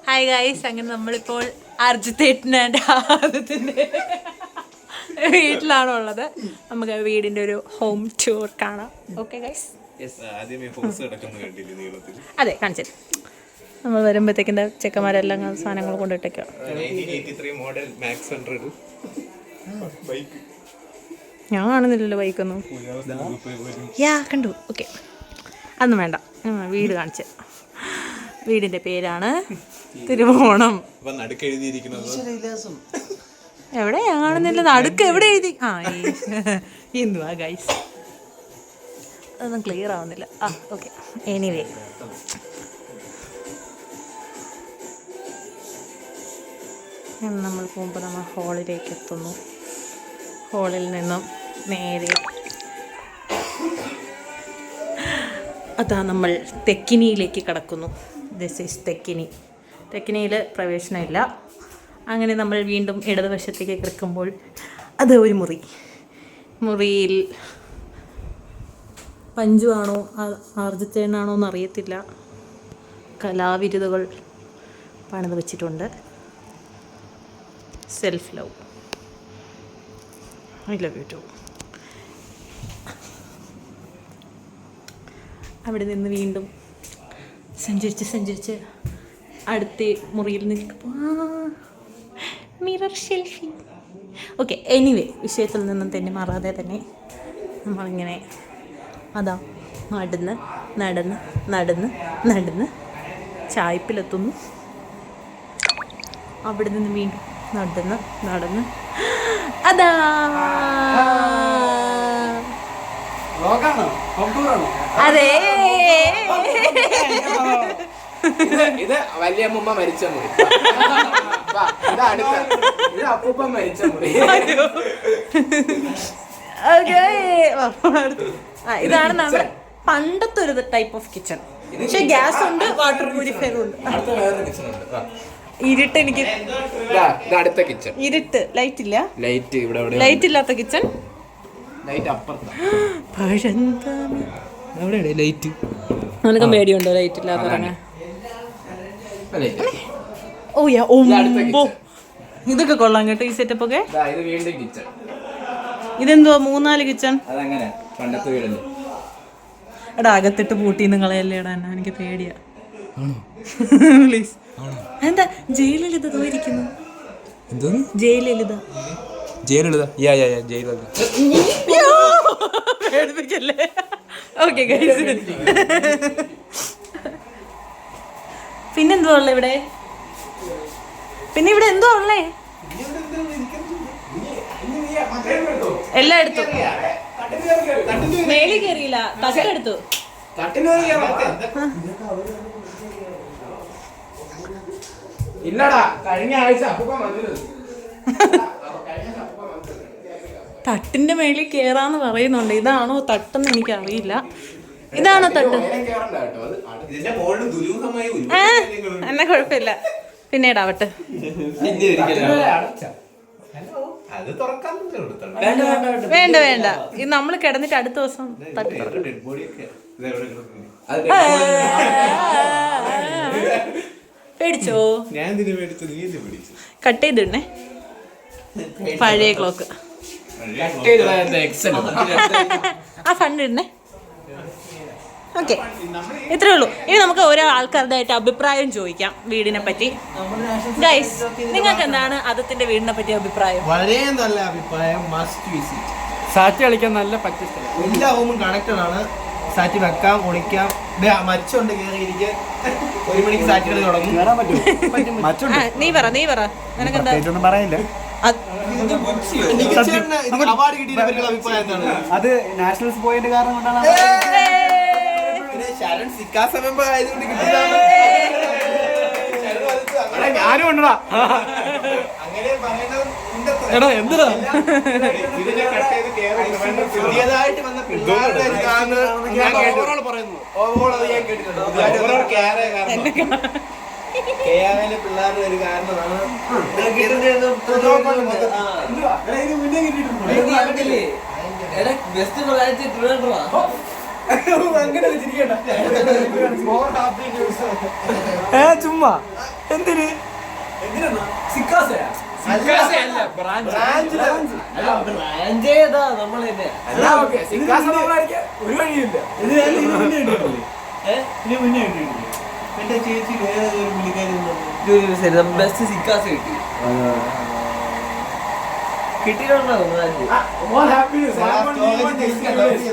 Hi guys, അങ്ങനെ നമ്മളിപ്പോൾ അർജിത്തേട്ടൻ്റെ ആദ്യത്തിൻ്റെ വീട്ടിലാണുള്ളത്. നമുക്ക് വീടിൻ്റെ ഒരു ഹോം ടൂർ കാണാം. ഓക്കെ ഗൈസ്, അതെ കാണിച്ചത്. നമ്മൾ വരുമ്പോഴത്തേക്കിൻ്റെ ചെക്കന്മാരെല്ലാം സാധനങ്ങൾ കൊണ്ടിട്ടേക്കോ. ഞാൻ കാണുന്നില്ലല്ലോ ബൈക്കൊന്നും. കണ്ടു. ഓക്കെ, അതൊന്നും വേണ്ട. വീട് കാണിച്ച്. വീടിന്റെ പേരാണ് തിരുവോണം. എവിടെ കാണുന്നില്ല, നടുക്ക് എവിടെ എഴുതി? എന്തുവാ ഗൈസ്, അതൊന്നും ക്ലിയർ ആവുന്നില്ല. ഓക്കെ, എനിവേ നമ്മൾ പോകുമ്പോൾ നമ്മൾ ഹാളിലേക്ക് എത്തുന്നു. ഹാളിൽ നിന്നും നേരെ അതാ നമ്മൾ തെക്കിനിയിലേക്ക് കടക്കുന്നു. This is തെക്കിനി. തെക്കിനിയിൽ പ്രവേശനമില്ല. അങ്ങനെ നമ്മൾ വീണ്ടും ഇടതുവശത്തേക്ക് കിടക്കുമ്പോൾ അത് ഒരു മുറിയിൽ പഞ്ചു ആണോ ആർജിത്തേനാണോ എന്നറിയത്തില്ല, കലാവിരുതുകൾ പണിത് വെച്ചിട്ടുണ്ട്. Self love, I love you too. അവിടെ നിന്ന് വീണ്ടും സഞ്ചരിച്ച് അടുത്ത മുറിയിൽ നിൽക്കും. മിറർ ഷെൽഫി. ഓക്കെ, എനിവേ വിഷയത്തിൽ നിന്നും തന്നെ മാറാതെ തന്നെ നമ്മളിങ്ങനെ അതാ നടന്ന് ചായ്പിലെത്തുന്നു. അവിടെ നിന്ന് വീണ്ടും നടന്ന് അതാ അതെ, ഇത് വല്യമ്മ മരിച്ച മുറി, ഇത് അപ്പൂപ്പ മരിച്ച മുറി. ഇതാണ് നമ്മുടെ പണ്ടത്തെ ഒരു ടൈപ്പ് ഓഫ് കിച്ചൺ. പക്ഷെ ഗ്യാസ് ഉണ്ട്, വാട്ടർ പ്യൂരിഫയറും ഉണ്ട്. ഇരുട്ട് എനിക്ക് അടുത്ത കിച്ചൺ. ഇരുട്ട്, ലൈറ്റ് ഇല്ല. ലൈറ്റ് ഇവിടെ ലൈറ്റ് ഇല്ലാത്ത കിച്ചൺ. ലൈറ്റ് അപ്പുറത്ത്. ലൈറ്റ് നിനക്ക് പേടിയുണ്ടോ ലൈറ്റ് ഇല്ലാത്ത ഇറങ്ങാൻ? ഇതൊക്കെ കൊള്ളാം കേട്ടോ, ഈ സെറ്റപ്പ് ഒക്കെ. ഇതെന്തുവാ 3-4 കിച്ചൺ? എടാ അകത്തിട്ട് പൂട്ടി നിങ്ങളെയല്ലേ ഇടാൻ, എനിക്ക് പേടിയാ. പ്ലീസ്. എന്താ ജയിലലിത തോന്നിരിക്കുന്നു? ജയിലലിത പേടിപ്പിക്കല്ലേ. ഓക്കെ ഗൈസ്, പിന്നെന്തുവാ ഉള്ളേ ഇവിടെ? പിന്നെ ഇവിടെ എന്തോ ഉള്ളേ? എല്ലാം എടുത്തു. മേളിൽ കയറിയില്ല, തട്ടെടുത്തു. ഇല്ലടാ, കഴിഞ്ഞ ആഴ്ച അപ്പൂപ്പ വന്നിരുന്നു. തട്ടിന്റെ മേളിൽ കേറാന്ന് പറയുന്നുണ്ട്. ഇതാണോ തട്ടെന്ന് എനിക്ക് അറിയില്ല. ഇതാണോ തട്ട്? എന്നാ കുഴപ്പമില്ല, പിന്നീട് ആവട്ടെ. വേണ്ട, ഇത് നമ്മൾ കിടന്നിട്ട് അടുത്ത ദിവസം തട്ട്. പേടിച്ചോ? കട്ട് ചെയ്തിടണേ, പഴയ ക്ലോക്ക്. ആ ഫണ്ട് ഇടണേ. ഓക്കെ, ഇത്രേ ഉള്ളൂ. ഇനി നമുക്ക് ഓരോ ആൾക്കാരുടെയായിട്ട് അഭിപ്രായം ചോദിക്കാം വീടിനെ പറ്റി. ഗൈസ്, നിങ്ങൾക്ക് എന്താണ് ആദത്തിന്റെ വീടിനെ പറ്റി അഭിപ്രായം? വളരെ നല്ല അഭിപ്രായം. Must visit. സാറ്റ് കളിക്കാൻ നല്ല പറ്റിയ സ്ഥലം. എല്ലാ റൂമും കണക്റ്റഡ് ആണ്. സാറ്റ് വെക്കാം, ഒളിക്കാം. മച്ചുണ്ട് കയറിയിരിക്കാൻ. 1 മണിക്ക് സാറ്റ് കളി തുടങ്ങും. നീ പറ നിനക്കെന്താ പറയില്ല. അവാർഡ് കിട്ടിയ അഭിപ്രായം എന്താണ്? അത് നാഷണൽസ് പോയിന്റ് കാരണം കൊണ്ടാണ്. ശരൺ സിക്കാസ മെമ്പർ ആയതുകൊണ്ട് കിട്ടിയതാണ്. ഞാനും ഉണ്ടടാ. അങ്ങനെ എടാ എന്തിനാ പുതിയതായിട്ട് വന്ന പിള്ളേരുടെ ഓവറോൾ പറയുന്നു. ഓവറോൾ അത് ഞാൻ കേട്ടിട്ടുണ്ട്. കേരളയിലെ പിള്ളേരുടെ ഒരു കാരണമാണ്. ചുമ്മാ എന്തിന് സിക്കാസയാ? സിക്കാസയല്ല, ബ്രാഞ്ച്. ബ്രാഞ്ച് ഏതാ നമ്മൾ തന്നെ അല്ല, ഓക്കേ. സിക്കാസ നമ്മളായിരിക്കും. ഒരു വഴിയില്ല. എന്റെ ചേച്ചി വേറെ ഒരു പുള്ളിക്കാരി ബെസ്റ്റ് സിക്കാസ് കിട്ടി കിട്ടിയിട്ടുണ്ടോ What happiness? I want you to experience.